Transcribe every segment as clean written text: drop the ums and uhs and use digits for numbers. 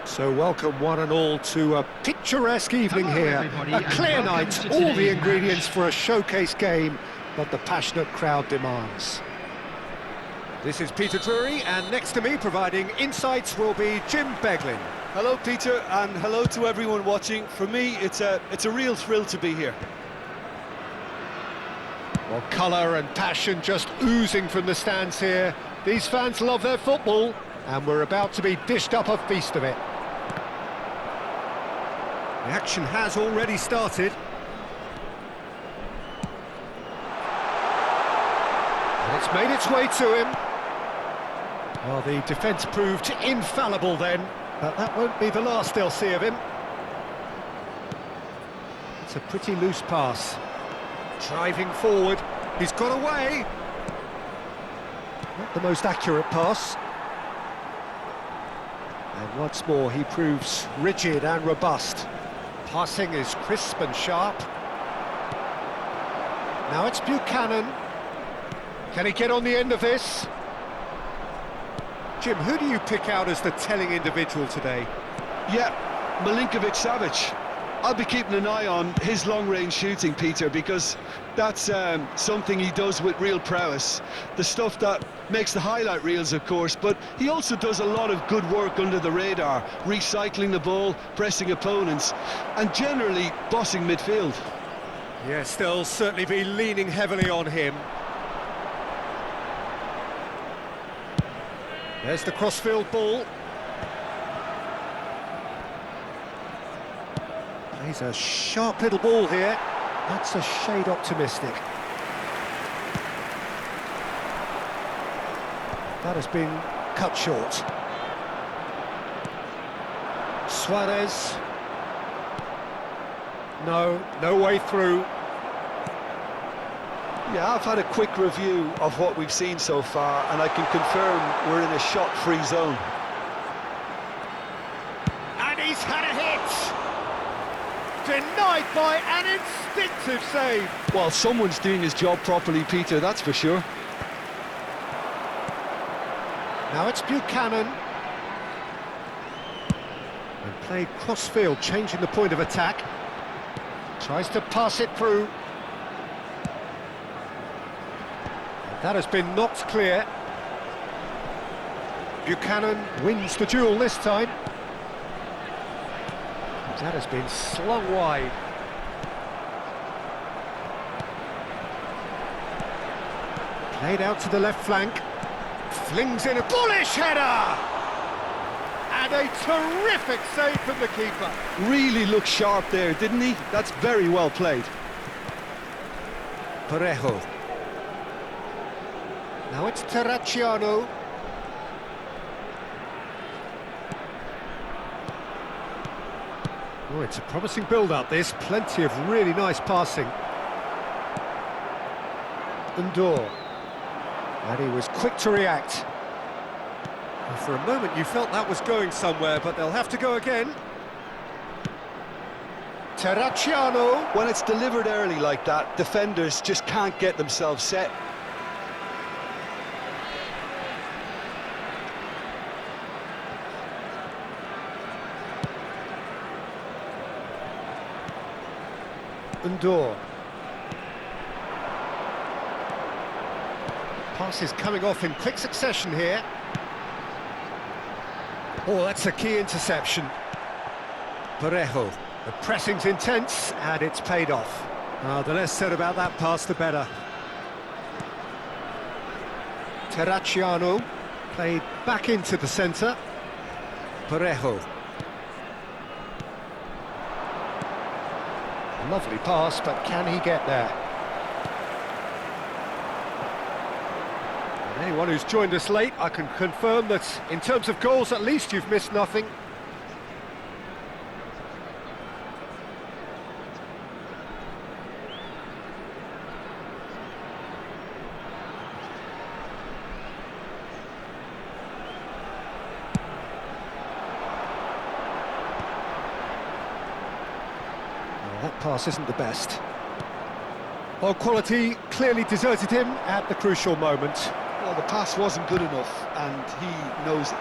So welcome one and all to a picturesque evening here. A clear night, all the ingredients for a showcase game that the passionate crowd demands. This is Peter Drury, and next to me providing insights will be Jim Beglin. Hello Peter, and hello to everyone watching. For me, it's a real thrill to be here. Well, colour and passion just oozing from the stands here. These fans love their football, and we're about to be dished up a feast of it. The action has already started. And it's made its way to him. Well, the defence proved infallible then, but that won't be the last they'll see of him. It's a pretty loose pass. Driving forward, he's got away. Not the most accurate pass. And once more he proves rigid and robust. Passing is crisp and sharp. Now it's Buchanan. Can he get on the end of this? Jim, who do you pick out as the telling individual today? Yeah, Milinkovic-Savic. I'll be keeping an eye on his long-range shooting, Peter, because that's something he does with real prowess. The stuff that makes the highlight reels, of course, but he also does a lot of good work under the radar, recycling the ball, pressing opponents, and generally bossing midfield. Yes, they'll certainly be leaning heavily on him. There's the crossfield ball. He's a sharp little ball here. That's a shade optimistic. That has been cut short. Suarez. No way through. Yeah, I've had a quick review of what we've seen so far, and I can confirm we're in a shot-free zone. And he's had a hit! Denied by an instinctive save. Well, someone's doing his job properly, Peter, that's for sure. Now it's Buchanan. And played cross-field, changing the point of attack. Tries to pass it through. That has been knocked clear. Buchanan wins the duel this time. That has been slung wide. Played out to the left flank. Flings in a bullish header! And a terrific save from the keeper. Really looked sharp there, didn't he? That's very well played. Parejo. Now it's Terracciano. Oh, it's a promising build-up, this. Plenty of really nice passing. Undor. And he was quick to react. And for a moment you felt that was going somewhere, but they'll have to go again. Terracciano. When it's delivered early like that, defenders just can't get themselves set. Undor. Passes coming off in quick succession here. Oh, that's a key interception. Parejo. The pressing's intense, and it's paid off. The less said about that pass, the better. Terracciano. Played back into the centre. Parejo. Lovely pass, but can he get there? And anyone who's joined us late, I can confirm that in terms of goals, at least you've missed nothing. That pass isn't the best. Well, quality clearly deserted him at the crucial moment. Well, the pass wasn't good enough, and he knows it.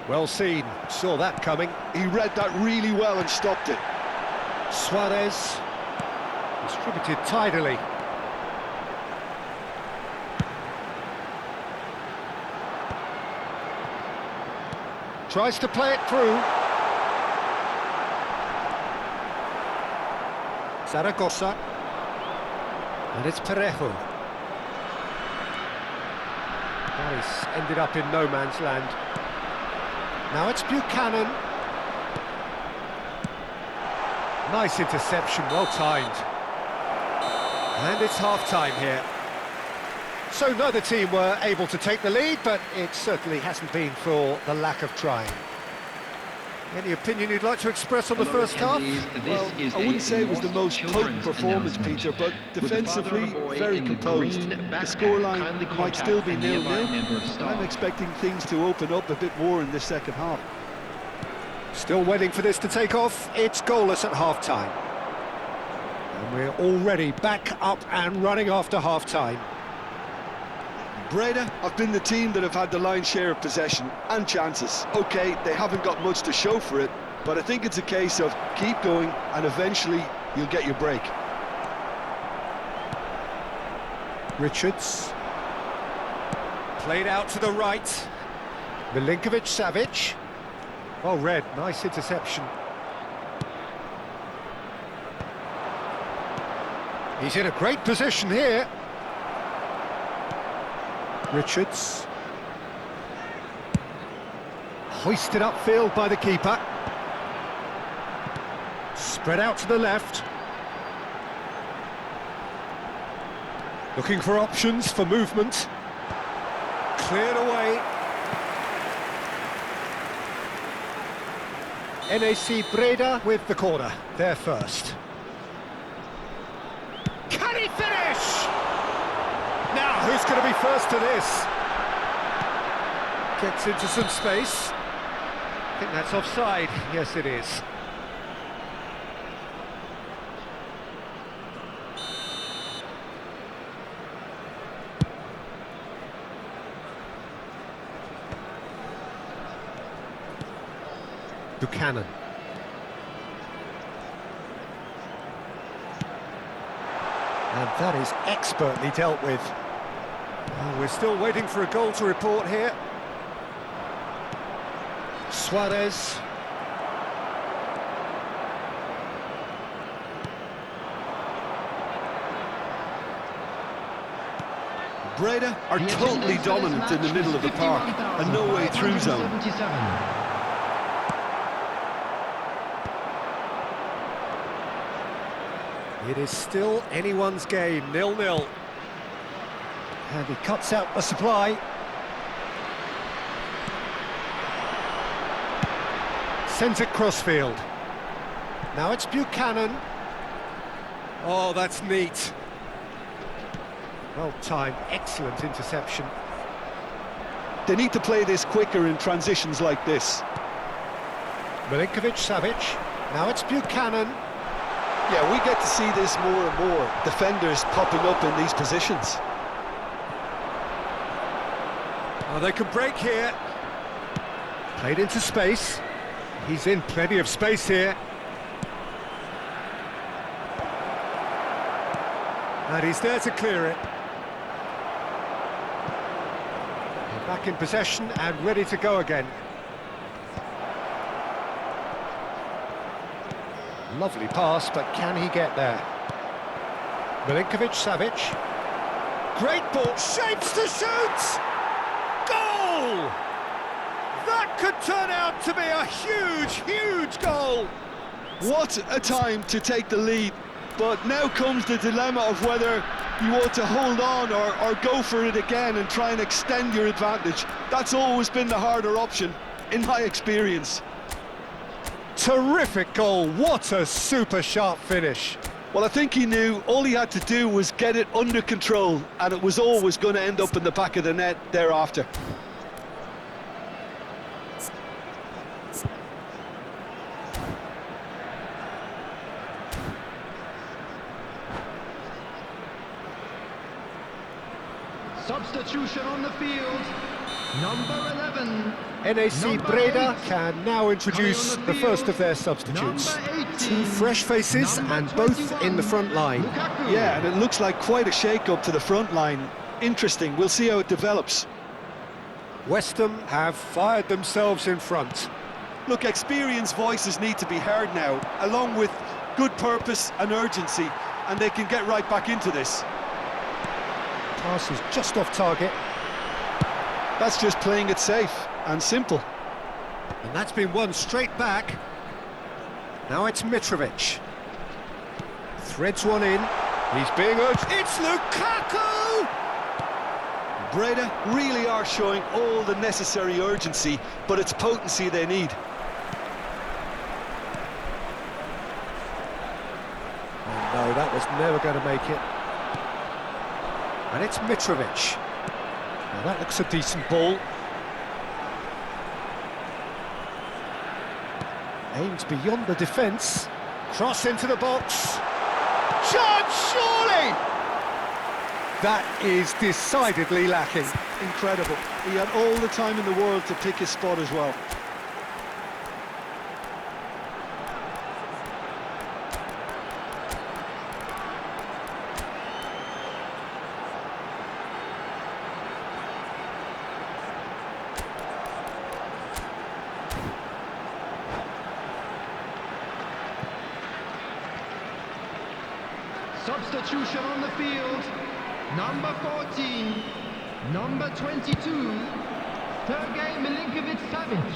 Well seen, saw that coming. He read that really well and stopped it. Suarez, distributed tidily. Tries to play it through. Zaragoza. And it's Parejo. That has ended up in no man's land. Now it's Buchanan. Nice interception, well timed. And it's half-time here. So neither team were able to take the lead, but it certainly hasn't been for the lack of trying. Any opinion you'd like to express on the first half? Well, I wouldn't say it was the most potent performance, Peter, but defensively, very composed. The scoreline might still be 0-0. I'm expecting things to open up a bit more in this second half. Still waiting for this to take off. It's goalless at half-time. And we're already back up and running after half-time. Breda have been the team that have had the lion's share of possession and chances. OK, they haven't got much to show for it, but I think it's a case of keep going and eventually you'll get your break. Richards. Played out to the right. Milinkovic-Savic. Well read, nice interception. He's in a great position here. Richards. Hoisted upfield by the keeper. Spread out to the left. Looking for options for movement. Cleared away. NAC Breda with the corner, there first. Can he finish? Now, who's going to be first to this? Gets into some space. I think that's offside. Yes, it is. Buchanan. And that is expertly dealt with. Oh, we're still waiting for a goal to report here. Suarez. Breda are totally dominant in the middle of the park and no way through zone. It is still anyone's game, 0-0. And he cuts out the supply. Sends it crossfield. Now it's Buchanan. Oh, that's neat. Well timed, excellent interception. They need to play this quicker in transitions like this. Milinkovic-Savic. Now it's Buchanan. Yeah, we get to see this more and more. Defenders popping up in these positions. Oh, they can break here. Played into space. He's in plenty of space here. And he's there to clear it. They're back in possession and ready to go again. Lovely pass, but can he get there? Milinkovic-Savic. Great ball, shapes to shoot! Goal! That could turn out to be a huge, huge goal! What a time to take the lead, but now comes the dilemma of whether you want to hold on or go for it again and try and extend your advantage. That's always been the harder option, in my experience. Terrific goal, what a super sharp finish. Well, I think he knew all he had to do was get it under control, and it was always going to end up in the back of the net thereafter. Substitution on the field, number 11. NAC Breda can now introduce the first of their substitutes. Two fresh faces and both in the front line. Yeah, and it looks like quite a shake-up to the front line. Interesting, we'll see how it develops. West Ham have fired themselves in front. Look, experienced voices need to be heard now, along with good purpose and urgency, and they can get right back into this. Pass is just off target. That's just playing it safe and simple. And that's been won straight back. Now it's Mitrovic. Threads one in. He's being urged. It's Lukaku! Breda really are showing all the necessary urgency, but it's potency they need. Oh no, that was never going to make it. And it's Mitrovic. Now that looks a decent ball. Aims beyond the defence. Cross into the box. Chance, surely! That is decidedly lacking. Incredible. He had all the time in the world to pick his spot as well. Substitution on the field. Number 14, number 22, Sergej Milinkovic-Savic.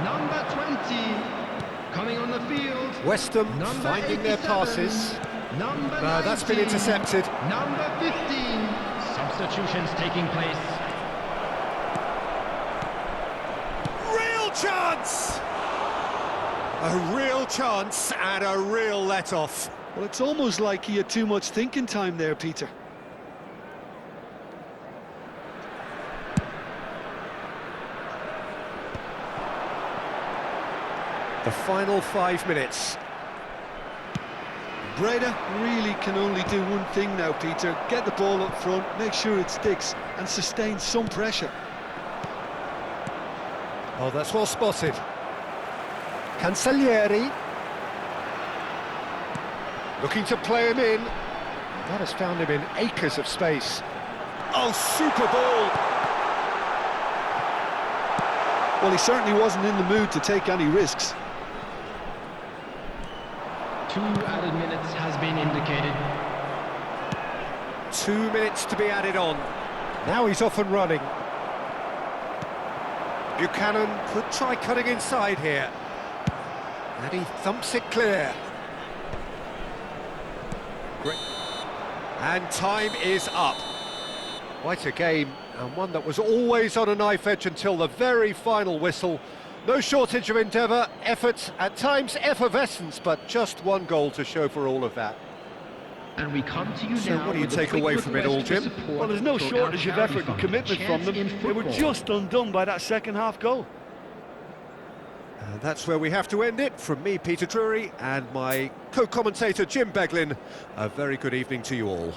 Number 20, coming on the field. West Ham finding their passes. Number 19, that's been intercepted. Number 15. Substitutions taking place. Real chance! A real chance and a real let-off. Well, it's almost like he had too much thinking time there, Peter. The final 5 minutes. Breda really can only do one thing now, Peter. Get the ball up front, make sure it sticks, and sustain some pressure. Oh, that's well spotted. Cancellieri. Looking to play him in. That has found him in acres of space. Oh, super ball! Well, he certainly wasn't in the mood to take any risks. 2 added minutes has been indicated. 2 minutes to be added on. Now he's off and running. Buchanan could try cutting inside here. And he thumps it clear. Great. And time is up. Quite a game, and one that was always on a knife edge until the very final whistle. No shortage of endeavour, effort, at times effervescence, but just one goal to show for all of that. And we come to you So now. what do you take away from it all, Jim? Well, there's no shortage of effort and commitment from them. They were just undone by that second half goal. That's where we have to end it. From me, Peter Drury, and my co-commentator, Jim Beglin, a very good evening to you all.